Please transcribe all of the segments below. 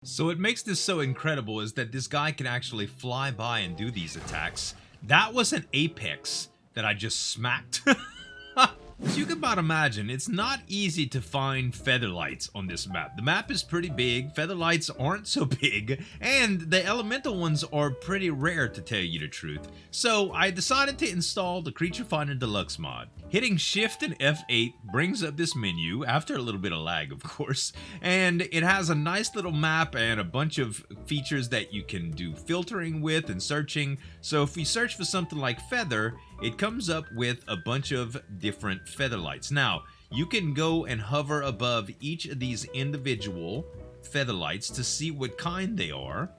So what makes this so incredible is that this guy can actually fly by and do these attacks. That was an apex that I just smacked. As you can about imagine, it's not easy to find featherlights on this map. The map is pretty big, featherlights aren't so big, and the elemental ones are pretty rare to tell you the truth. So I decided to install the Creature Finder Deluxe mod. Hitting Shift and F8 brings up this menu, after a little bit of lag of course, and it has a nice little map and a bunch of features that you can do filtering with and searching. So if we search for something like feather, it comes up with a bunch of different featherlights. Now, you can go and hover above each of these individual featherlights to see what kind they are,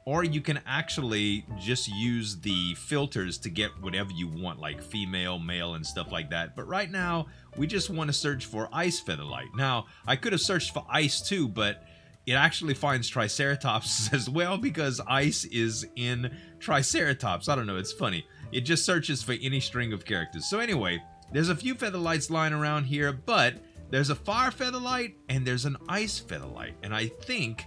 or you can actually just use the filters to get whatever you want, like female, male, and stuff like that. But right now, we just want to search for ice featherlight. Now, I could have searched for ice too, but it actually finds Triceratops as well because ice is in Triceratops. I don't know, it's funny. It just searches for any string of characters. So anyway, there's a few featherlights lying around here, but there's a fire featherlight and there's an ice featherlight. And I think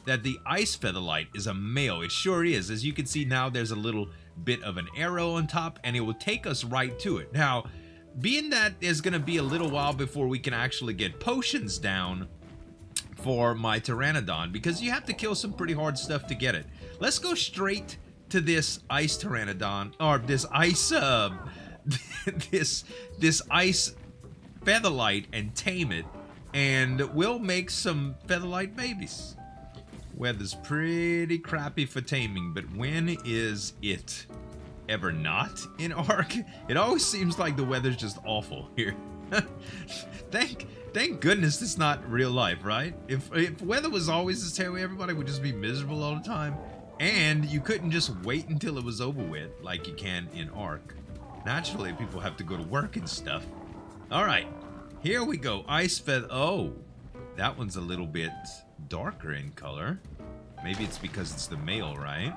that the ice featherlight is a male. It sure is. As you can see now, there's a little bit of an arrow on top and it will take us right to it. Now, being that there's going to be a little while before we can actually get potions down for my Pteranodon, because you have to kill some pretty hard stuff to get it. Let's go straight to this ice Pteranodon, or this ice this ice featherlight and tame it, and we'll make some featherlight babies. Weather's pretty crappy for taming, but when is it ever not in ARK? It always seems like the weather's just awful here. Thank goodness it's not real life, right? If weather was always this terrible, everybody would just be miserable all the time, and you couldn't just wait until it was over with like you can in ARK. Naturally, people have to go to work and stuff. All right, here we go. Ice feather. Oh, that one's a little bit darker in color. Maybe it's because it's the male, right?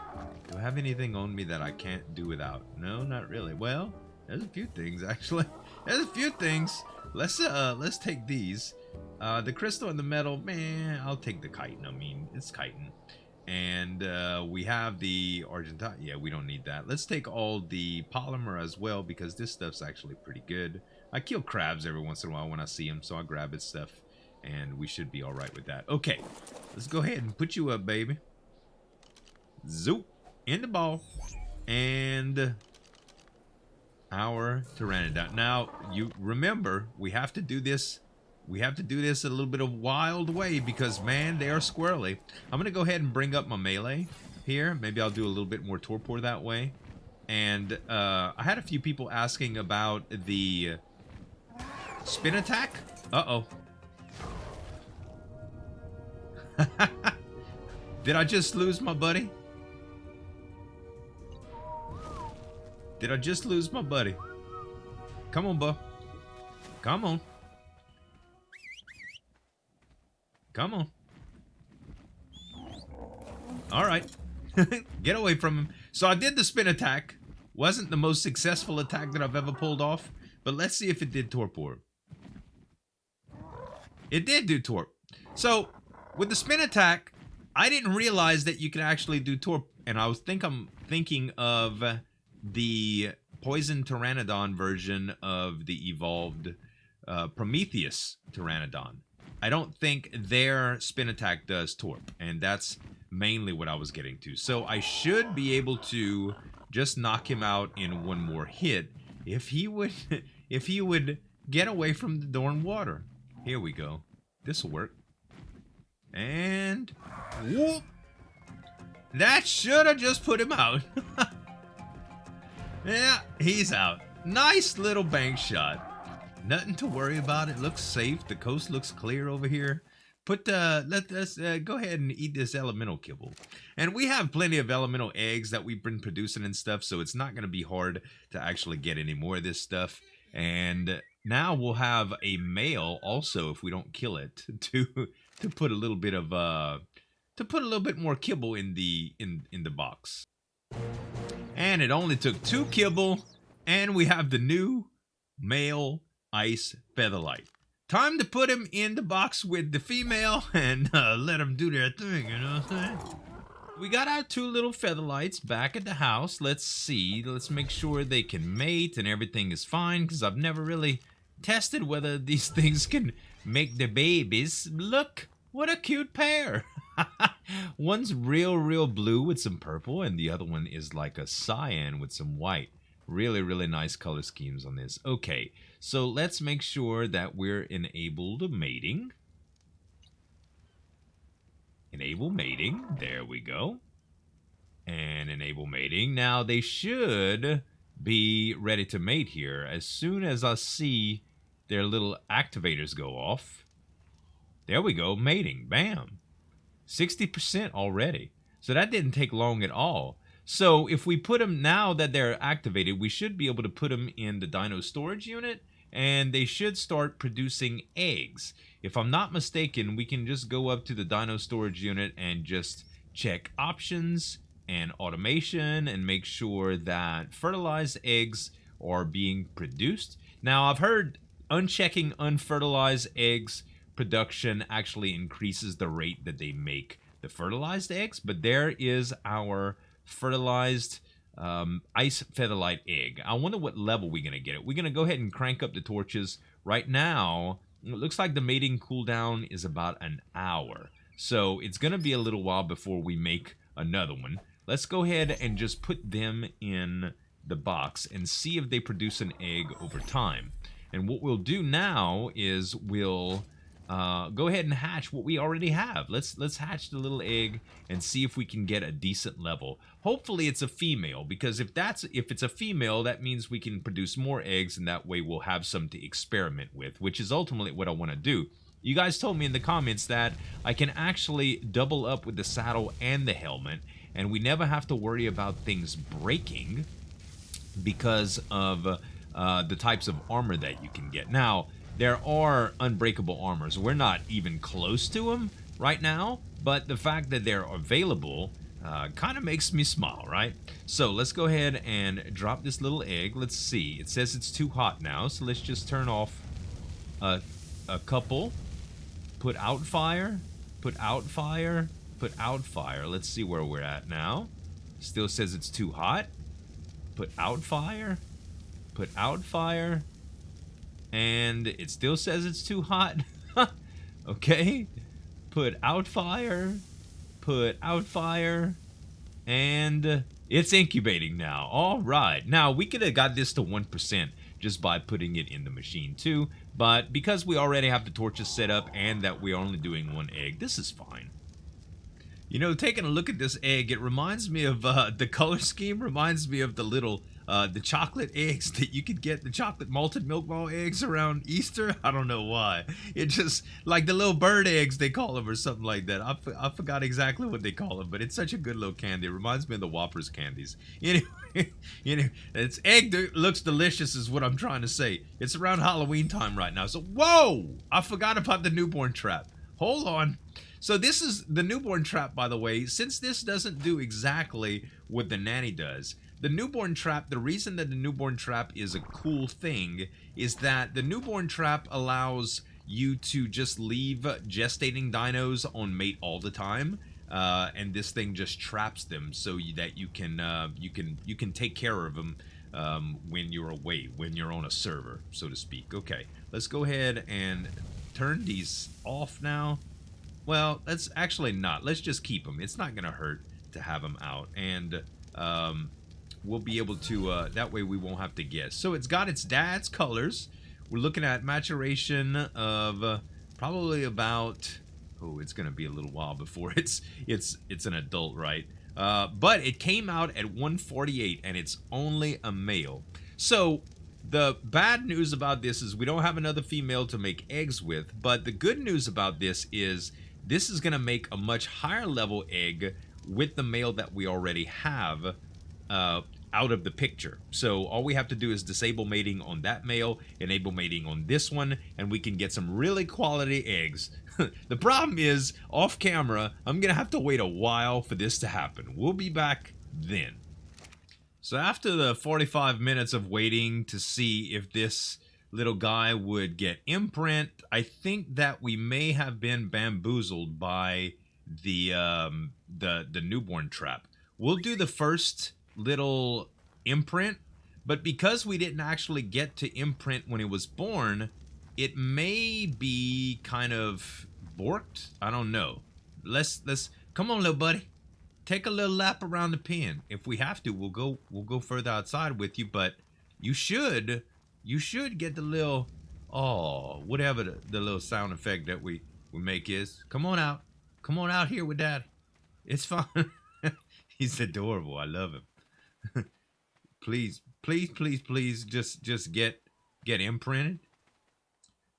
Do I have anything on me that I can't do without? No, not really. Well, there's a few things actually. There's a few things. Let's take these. The crystal and the metal, man, I'll take the chitin. I mean, it's chitin. And we have the argentite. Yeah, we don't need that. Let's take all the polymer as well, because this stuff's actually pretty good. I kill crabs every once in a while when I see them, so I grab its stuff, and we should be all right with that. Okay, let's go ahead and put you up, baby. Zoop in the ball, and our Pteranodon. Now, you remember, we have to do this. We have to do this a little bit of wild way because, man, they are squirrely. I'm going to go ahead and bring up my melee here. Maybe I'll do a little bit more torpor that way. And I had a few people asking about the spin attack. Uh-oh. Did I just lose my buddy? Did I just lose my buddy? Come on, bub. Come on. Come on. All right. Get away from him. So I did the spin attack. Wasn't the most successful attack that I've ever pulled off, but let's see if it did torpor. It did do torp. So with the spin attack, I didn't realize that you can actually do torp, and I'm thinking of the poison Pteranodon version of the evolved Prometheus Pteranodon. I don't think their spin attack does torp, and that's mainly what I was getting to. So I should be able to just knock him out in one more hit if he would get away from the darn water. Here we go. This will work. And whoop! That should have just put him out. Yeah, he's out. Nice little bank shot. Nothing to worry about. It looks safe. The coast looks clear over here. Let's go ahead and eat this elemental kibble. And we have plenty of elemental eggs that we've been producing and stuff, so it's not going to be hard to actually get any more of this stuff. And now we'll have a male also, if we don't kill it, to put a little bit of more kibble in the box. And it only took 2 kibble, and we have the new male ice featherlight. time to put him in the box with the female and let them do their thing, you know what I'm saying? We got our 2 little featherlights back at the house. Let's see. Let's make sure they can mate and everything is fine, because I've never really tested whether these things can make the babies. Look, what a cute pair. One's real blue with some purple, and the other one is like a cyan with some white. Really nice color schemes on this. Okay, so let's make sure that we're enabled mating. Enable mating. There we go. And enable mating. Now, they should be ready to mate here. As soon as I see their little activators go off. There we go. Mating. Bam. 60% already. So that didn't take long at all. So if we put them, now that they're activated, we should be able to put them in the dino storage unit, and they should start producing eggs. If I'm not mistaken, we can just go up to the dino storage unit and just check options and automation and make sure that fertilized eggs are being produced. Now, I've heard unchecking unfertilized eggs production actually increases the rate that they make the fertilized eggs, but there is our fertilized ice featherlight egg. I wonder what level we're going to get it. We're going to go ahead and crank up the torches. Right now, it looks like the mating cooldown is about an hour. So it's going to be a little while before we make another one. Let's go ahead and just put them in the box and see if they produce an egg over time. And what we'll do now is we'll go ahead and hatch what we already have. Let's hatch the little egg and see if we can get a decent level. Hopefully it's a female, because if it's a female, that means we can produce more eggs, and that way we'll have some to experiment with, which is ultimately what I want to do. You guys told me in the comments that I can actually double up with the saddle and the helmet, and we never have to worry about things breaking because of the types of armor that you can get. Now, there are unbreakable armors. We're not even close to them right now, but the fact that they're available kind of makes me smile, right? So let's go ahead and drop this little egg. Let's see. It says it's too hot now, so let's just turn off a couple. Put out fire. Put out fire. Put out fire. Let's see where we're at now. Still says it's too hot. Put out fire. Put out fire. And it still says it's too hot. Okay. Put out fire. Put out fire. And it's incubating now. All right. Now, we could have got this to 1% just by putting it in the machine too. But because we already have the torches set up and that we're only doing 1 egg, this is fine. You know, taking a look at this egg, it reminds me of the color scheme reminds me of the little the chocolate eggs that you could get, the chocolate malted milk ball eggs around Easter. I don't know why. It just, like the little bird eggs they call them or something like that. I forgot exactly what they call them, but it's such a good little candy. It reminds me of the Whoppers candies. Anyway, you know, it's egg looks delicious is what I'm trying to say. It's around Halloween time right now. So, whoa! I forgot about the newborn trap. Hold on. So this is the newborn trap, by the way. Since this doesn't do exactly what the nanny does, the newborn trap, the reason that the newborn trap is a cool thing is that the newborn trap allows you to just leave gestating dinos on mate all the time, and this thing just traps them so that you can take care of them when you're away, when you're on a server, so to speak. Okay, let's go ahead and turn these off now. Well, let's actually not. Let's just keep them. It's not gonna hurt to have them out, and we'll be able to, that way we won't have to guess. So it's got its dad's colors. We're looking at maturation of probably about, oh, it's going to be a little while before it's an adult, right? But it came out at 148, and it's only a male. So the bad news about this is we don't have another female to make eggs with, but the good news about this is going to make a much higher level egg with the male that we already have out of the picture. So all we have to do is disable mating on that male, enable mating on this one, and we can get some really quality eggs. The problem is, off camera, I'm gonna have to wait a while for this to happen. We'll be back then. So after the 45 minutes of waiting to see if this little guy would get imprint. I think that we may have been bamboozled by the newborn trap. We'll do the first little imprint, but because we didn't actually get to imprint when it was born, it may be kind of borked. I don't know. Let's come on, little buddy. Take a little lap around the pen. If we have to, we'll go further outside with you, but you should get the little, oh, whatever the little sound effect that we make is. Come on out. Come on out here with Dad. It's fine. He's adorable. I love him. Please, just get imprinted.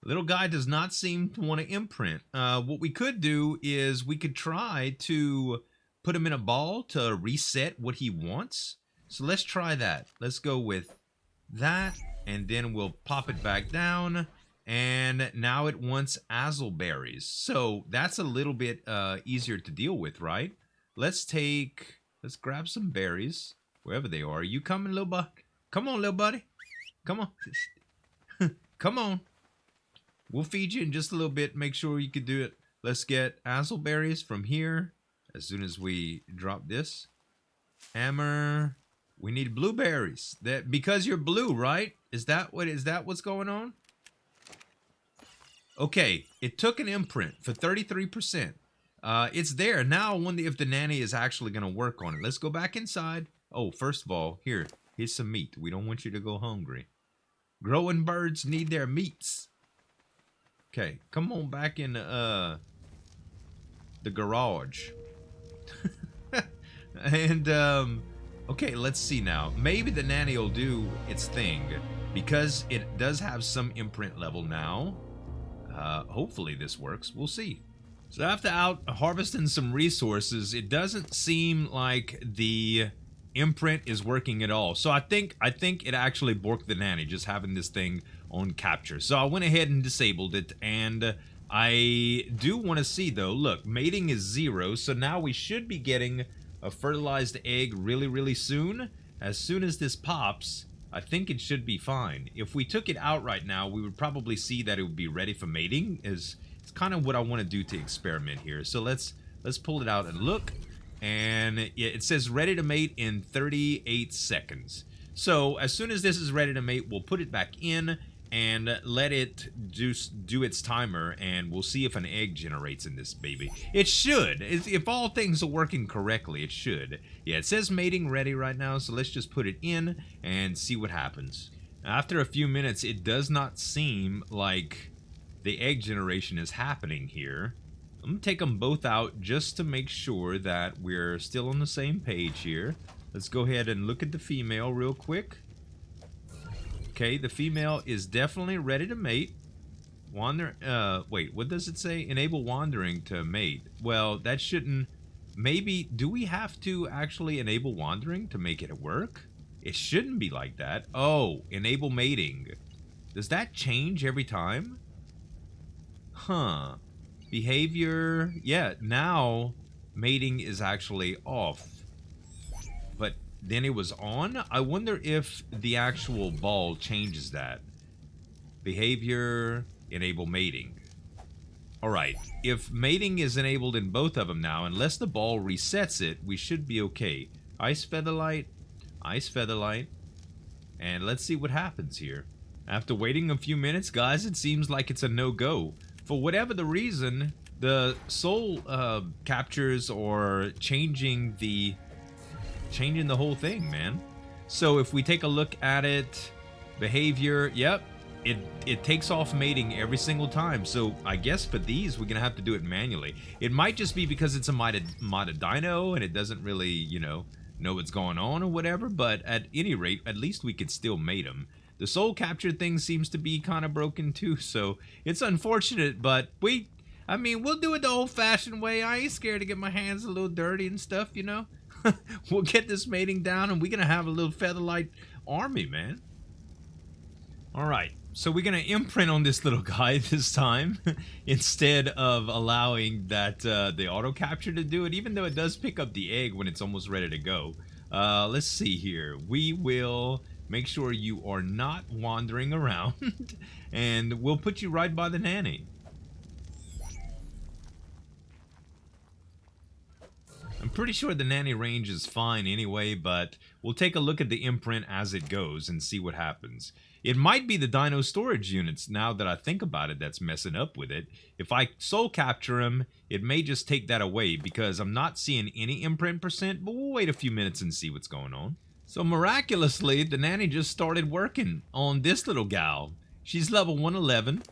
Little guy does not seem to want to imprint. What we could do is we could try to put him in a ball to reset what he wants. So let's try that. Let's go with that, and then we'll pop it back down. And now it wants azelberries. So that's a little bit easier to deal with, right? Let's grab some berries, wherever they are. You coming, little bud? Come on, little buddy. Come on. Come on. We'll feed you in just a little bit. Make sure you can do it. Let's get azelberries from here. As soon as we drop this. Hammer. We need blueberries. That because you're blue, right? Is that what's going on? Okay, it took an imprint for 33%. It's there. Now I wonder if the nanny is actually going to work on it. Let's go back inside. Oh, first of all, here's some meat. We don't want you to go hungry. Growing birds need their meats. Okay, come on back in the garage. And, okay, let's see now. Maybe the nanny will do its thing because it does have some imprint level now. Hopefully this works. We'll see. So after out harvesting some resources, it doesn't seem like the imprint is working at all. So I think it actually borked the nanny just having this thing on capture. So I went ahead and disabled it, and I do want to see though. Look, mating is 0, so now we should be getting a fertilized egg really soon. As soon as this pops, I think it should be fine. If we took it out right now, we would probably see that it would be ready for mating. It's kind of what I want to do to experiment here. So let's pull it out and look. And it says ready to mate in 38 seconds. So as soon as this is ready to mate, we'll put it back in and let it do its timer, and we'll see if an egg generates in this baby. It should. If all things are working correctly, it should. Yeah, it says mating ready right now, so let's just put it in and see what happens. After a few minutes, it does not seem like the egg generation is happening here. I'm gonna take them both out just to make sure that we're still on the same page here. Let's go ahead and look at the female real quick. Okay, the female is definitely ready to mate. Wait, what does it say? Enable wandering to mate. Well, that shouldn't... Maybe, do we have to actually enable wandering to make it work? It shouldn't be like that. Oh, enable mating. Does that change every time? Huh. Behavior... Yeah, now mating is actually off. But then it was on? I wonder if the actual ball changes that. Behavior, enable mating. Alright, if mating is enabled in both of them now, unless the ball resets it, we should be okay. Ice featherlight, and let's see what happens here. After waiting a few minutes, guys, it seems like it's a no-go. For whatever the reason, the soul captures or changing the whole thing, man. So if we take a look at it, behavior, yep, it takes off mating every single time. So I guess for these, we're gonna have to do it manually. It might just be because it's a modded dino and it doesn't really, you know what's going on or whatever, but at any rate, at least we could still mate them. The soul capture thing seems to be kind of broken too, so it's unfortunate, but I mean, we'll do it the old-fashioned way. I ain't scared to get my hands a little dirty and stuff, you know? We'll get this mating down, and we're gonna have a little featherlight army, man. Alright, so we're gonna imprint on this little guy this time, instead of allowing that the auto capture to do it, even though it does pick up the egg when it's almost ready to go. Let's see here. We will make sure you are not wandering around, and we'll put you right by the nanny. I'm pretty sure the nanny range is fine anyway, but we'll take a look at the imprint as it goes and see what happens. It might be the dino storage units, now that I think about it, that's messing up with it. If I soul capture him, it may just take that away, because I'm not seeing any imprint percent, but we'll wait a few minutes and see what's going on. So miraculously, the nanny just started working on this little gal. She's level 111.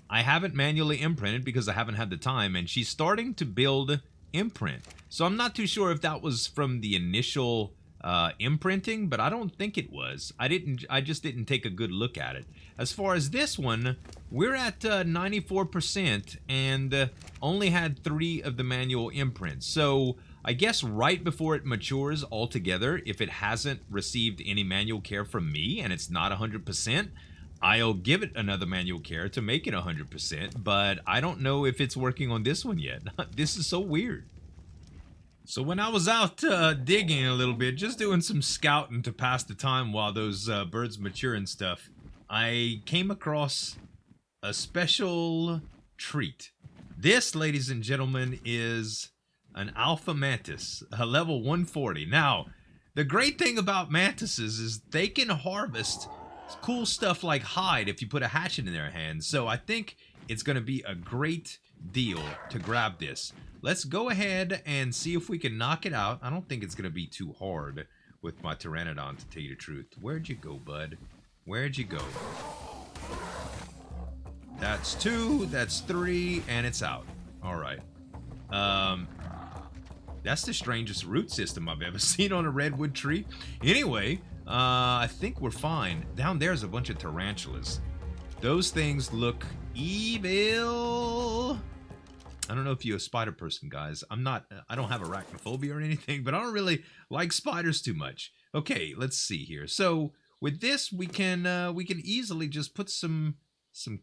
I haven't manually imprinted because I haven't had the time, and she's starting to build imprint. So I'm not too sure if that was from the initial imprinting, but I don't think it was. I just didn't take a good look at it. As far as this one, we're at 94% and only had 3 of the manual imprints. So I guess right before it matures altogether, if it hasn't received any manual care from me and it's not 100%, I'll give it another manual care to make it 100%, but I don't know if it's working on this one yet. This is so weird. So when I was out digging a little bit, just doing some scouting to pass the time while those birds mature and stuff, I came across a special treat. This, ladies and gentlemen, is an alpha mantis, a level 140. Now, the great thing about mantises is they can harvest cool stuff like hide if you put a hatchet in their hands. So I think it's going to be a great deal to grab this. Let's go ahead and see if we can knock it out. I don't think it's going to be too hard with my Pteranodon, to tell you the truth. Where'd you go, bud? Where'd you go? That's 2, that's 3, and it's out. All right. That's the strangest root system I've ever seen on a redwood tree. Anyway, I think we're fine. Down there's a bunch of tarantulas. Those things look evil. I don't know if you're a spider person, guys. I don't have arachnophobia or anything, but I don't really like spiders too much. Okay, let's see here. So with this, we can easily just put some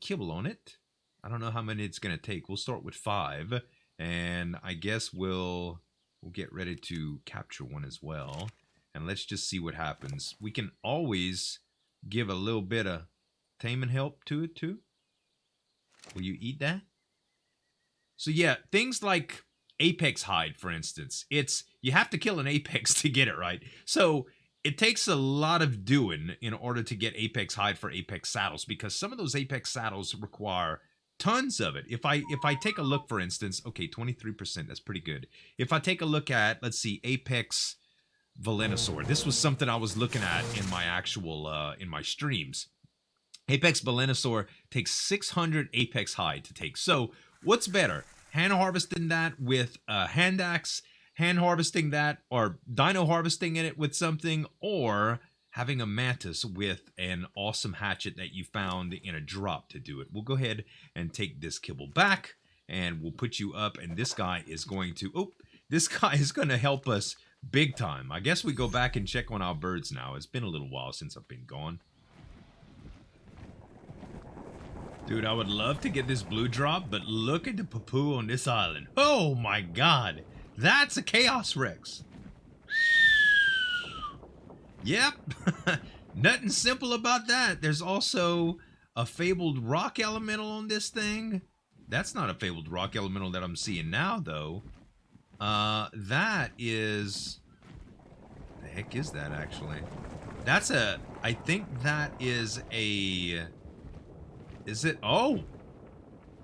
kibble on it. I don't know how many it's gonna take. We'll start with 5, and I guess we'll get ready to capture one as well. And let's just see what happens. We can always give a little bit of taming help to it too. Will you eat that? So yeah, things like apex hide, for instance. You have to kill an apex to get it, right? So it takes a lot of doing in order to get apex hide for apex saddles, because some of those apex saddles require tons of it. If I take a look, for instance, okay, 23%, that's pretty good. If I take a look at, let's see, apex Velenosaur. This was something I was looking at in my actual in my streams. Apex Velenosaur takes 600 apex hide to take. So what's better, hand harvesting that with a hand axe, hand harvesting that, or dino harvesting in it with something, or having a mantis with an awesome hatchet that you found in a drop to do it? We'll go ahead and take this kibble back, and we'll put you up, and this guy is going to, this guy is going to help us big time. I guess we go back and check on our birds now. It's been a little while since I've been gone. Dude, I would love to get this blue drop, but look at the poo-poo on this island. Oh my god. That's a Chaos Rex. Yep. Nothing simple about that. There's also a fabled rock elemental on this thing. That's not a fabled rock elemental that I'm seeing now, though. That is... The heck is that, actually? That's a... I think that is a... Is it? Oh!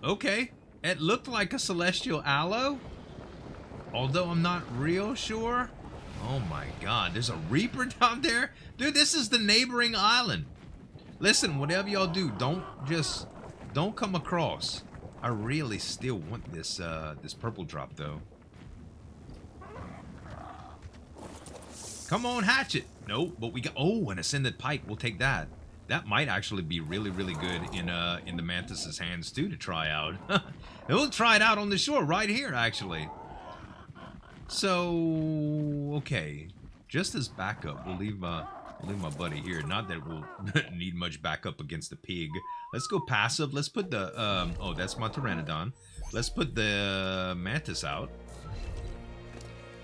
Okay. It looked like a celestial aloe. Although I'm not real sure. Oh my god. There's a reaper down there? Dude, this is the neighboring island. Listen, whatever y'all do, don't come across. I really still want this this purple drop, though. Come on, hatchet. Nope, but we got... Oh, an ascended pike. We'll take that. That might actually be really, really good in the Mantis's hands, too, to try out. We'll try it out on the shore right here, actually. So, okay. Just as backup, we'll leave my buddy here. Not that we'll need much backup against the pig. Let's go passive. Let's put the... oh, that's my Pteranodon. Let's put the Mantis out.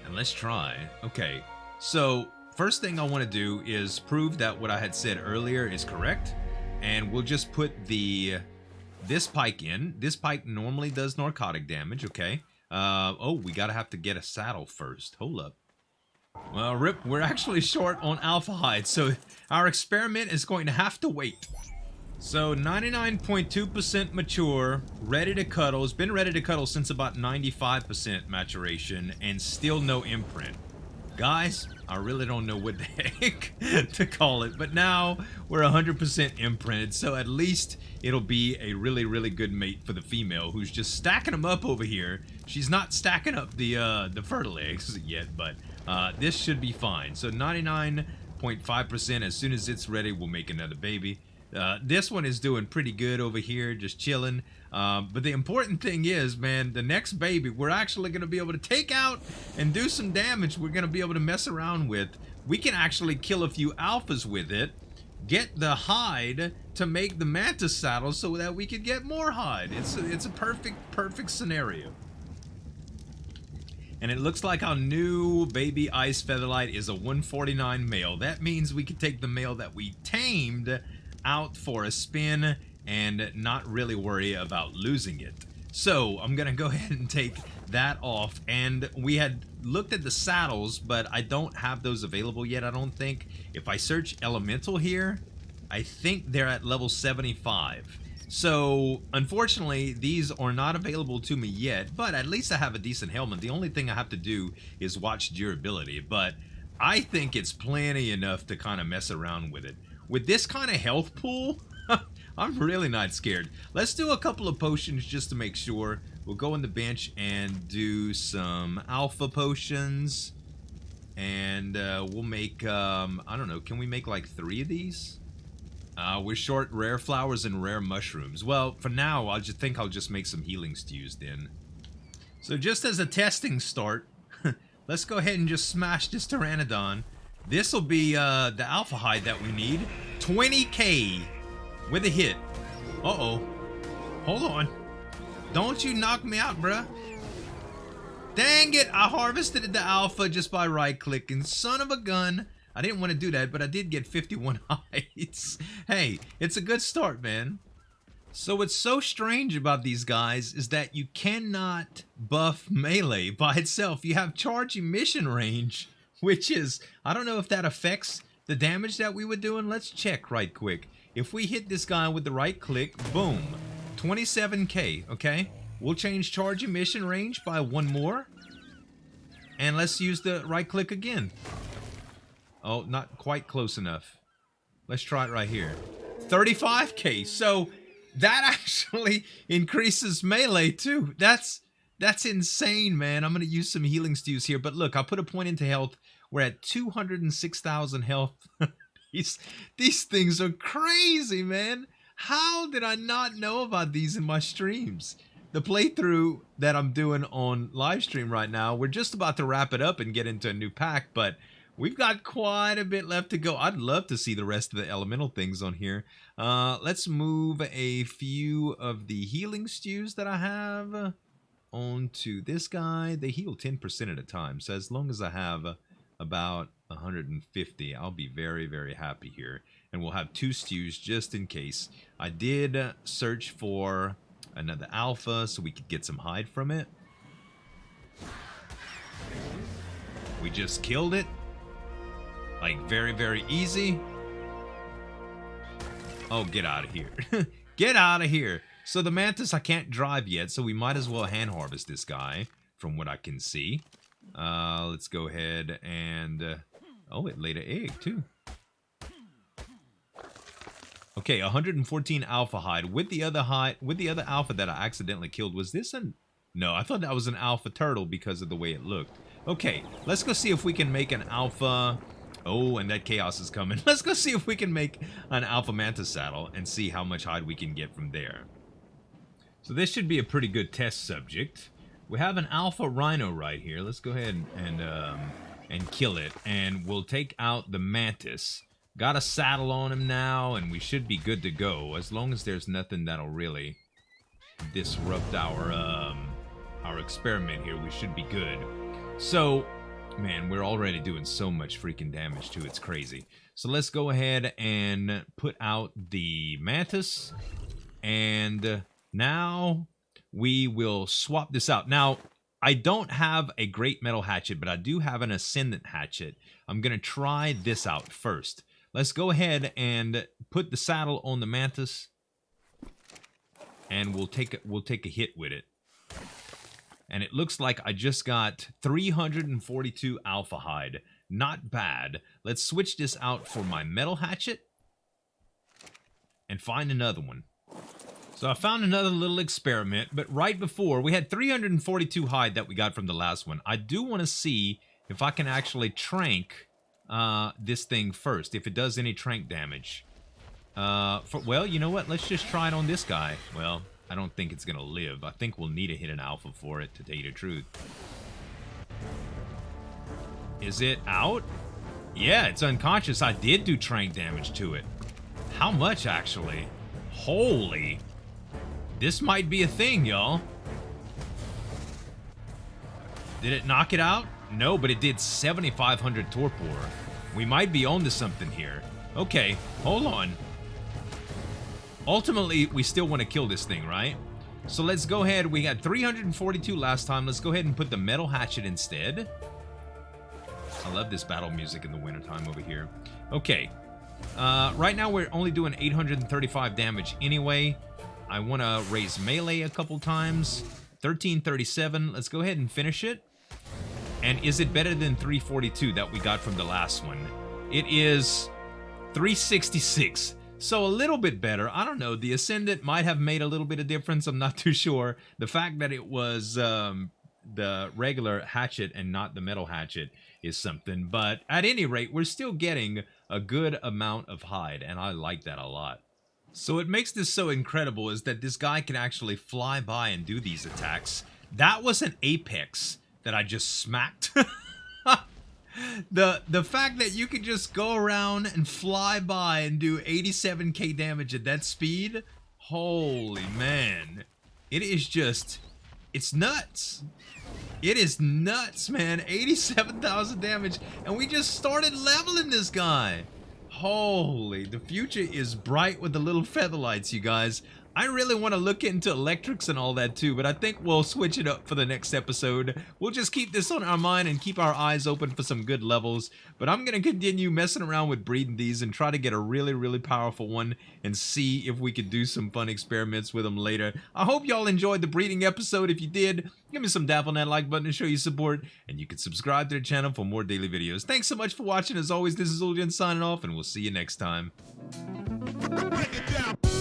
And let's try. Okay. So, first thing I want to do is prove that what I had said earlier is correct. And we'll just put this pike in. This pike normally does narcotic damage, okay. Oh, we gotta have to get a saddle first. Hold up. Well, rip, we're actually short on alpha hide, so our experiment is going to have to wait. So 99.2% mature, ready to cuddle. It's been ready to cuddle since about 95% maturation, and still no imprint. Guys, I really don't know what the heck to call it, but now we're 100% imprinted, so at least it'll be a really, really good mate for the female who's just stacking them up over here. She's not stacking up the fertile eggs yet, but this should be fine. So 99.5%, as soon as it's ready, we'll make another baby. This one is doing pretty good over here, just chilling. But the important thing is, man, the next baby, we're actually going to be able to take out and do some damage. We're going to be able to mess around with. We can actually kill a few alphas with it, get the hide to make the Mantis saddle so that we could get more hide. It's a perfect scenario. And it looks like our new baby ice featherlight is a 149 male. That means we can take the male that we tamed out for a spin and not really worry about losing it. So I'm gonna go ahead and take that off. And we had looked at the saddles, but I don't have those available yet, I don't think. If I search elemental here, I think they're at level 75. So unfortunately these are not available to me yet, but at least I have a decent helmet. The only thing I have to do is watch durability, but I think it's plenty enough to kind of mess around with it. With this kind of health pool, I'm really not scared. Let's do a couple of potions just to make sure. We'll go on the bench and do some alpha potions. And we'll make, I don't know, can we make like 3 of these? We're short rare flowers and rare mushrooms. Well, for now, I'll just make some healing stews then. So just as a testing start, let's go ahead and just smash this pteranodon. This will be the alpha hide that we need. 20k with a hit. Uh-oh. Hold on. Don't you knock me out, bruh. Dang it, I harvested the alpha just by right-clicking. Son of a gun. I didn't want to do that, but I did get 51 hides. Hey, it's a good start, man. So what's so strange about these guys is that you cannot buff melee by itself. You have charge emission range, which is, I don't know if that affects the damage that we were doing. Let's check right quick. If we hit this guy with the right click, boom, 27k, okay? We'll change charge emission range by 1 more. And let's use the right click again. Oh, not quite close enough. Let's try it right here. 35k, so that actually increases melee too. That's insane, man. I'm gonna use some healing stews here, but look, I'll put a point into health. We're at 206,000 health. These things are crazy, man. How did I not know about these in my streams? The playthrough that I'm doing on live stream right now, we're just about to wrap it up and get into a new pack, but we've got quite a bit left to go. I'd love to see the rest of the elemental things on here. Let's move a few of the healing stews that I have onto this guy. They heal 10% at a time, so as long as I have about 150, I'll be very, very happy here. And we'll have 2 stews just in case. I did search for another alpha so we could get some hide from it. We just killed it. Like, very, very easy. Oh, get out of here. Get out of here. So the Mantis I can't drive yet, so we might as well hand harvest this guy, from what I can see. Let's go ahead and... oh, it laid an egg, too. Okay, 114 alpha hide. With the other alpha that I accidentally killed, was this an... No, I thought that was an alpha turtle because of the way it looked. Okay, let's go see if we can make an alpha... Oh, and that chaos is coming. Let's go see if we can make an alpha Mantis saddle and see how much hide we can get from there. So this should be a pretty good test subject. We have an alpha rhino right here. Let's go ahead and kill it. And we'll take out the Mantis. Got a saddle on him now, and we should be good to go. As long as there's nothing that'll really disrupt our experiment here, we should be good. So... Man, we're already doing so much freaking damage too. It's crazy. So let's go ahead and put out the Mantis. And now we will swap this out. Now, I don't have a great metal hatchet, but I do have an ascendant hatchet. I'm going to try this out first. Let's go ahead and put the saddle on the Mantis. And we'll take a hit with it. And it looks like I just got 342 alpha hide. Not bad. Let's switch this out for my metal hatchet. And find another one. So I found another little experiment, but right before, we had 342 hide that we got from the last one. I do want to see if I can actually trank this thing first, if it does any trank damage. Well, you know what? Let's just try it on this guy. Well, I don't think it's going to live. I think we'll need to hit an alpha for it, to tell you the truth. Is it out? Yeah, it's unconscious. I did do trank damage to it. How much, actually? Holy. This might be a thing, y'all. Did it knock it out? No, but it did 7,500 torpor. We might be on to something here. Okay, hold on. Ultimately, we still want to kill this thing, right? So let's go ahead. We got 342 last time. Let's go ahead and put the metal hatchet instead. I love this battle music in the wintertime over here. Okay. Right now, we're only doing 835 damage anyway. I want to raise melee a couple times. 1337. Let's go ahead and finish it. And is it better than 342 that we got from the last one? It is 366. So a little bit better. I don't know. The Ascendant might have made a little bit of difference. I'm not too sure. The fact that it was the regular hatchet and not the metal hatchet is something. But at any rate, we're still getting a good amount of hide. And I like that a lot. So what makes this so incredible is that this guy can actually fly by and do these attacks. That was an apex that I just smacked. The fact that you can just go around and fly by and do 87k damage at that speed, holy man. It is just, it's nuts. It is nuts, man. 87,000 damage, and we just started leveling this guy. Holy, the future is bright with the little featherlights, you guys. I really want to look into electrics and all that too, but I think we'll switch it up for the next episode. We'll just keep this on our mind and keep our eyes open for some good levels. But I'm going to continue messing around with breeding these and try to get a really, really powerful one and see if we could do some fun experiments with them later. I hope y'all enjoyed the breeding episode. If you did, give me some dap on that like button to show your support. And you can subscribe to the channel for more daily videos. Thanks so much for watching. As always, this is Zueljin signing off, and we'll see you next time. Break it down.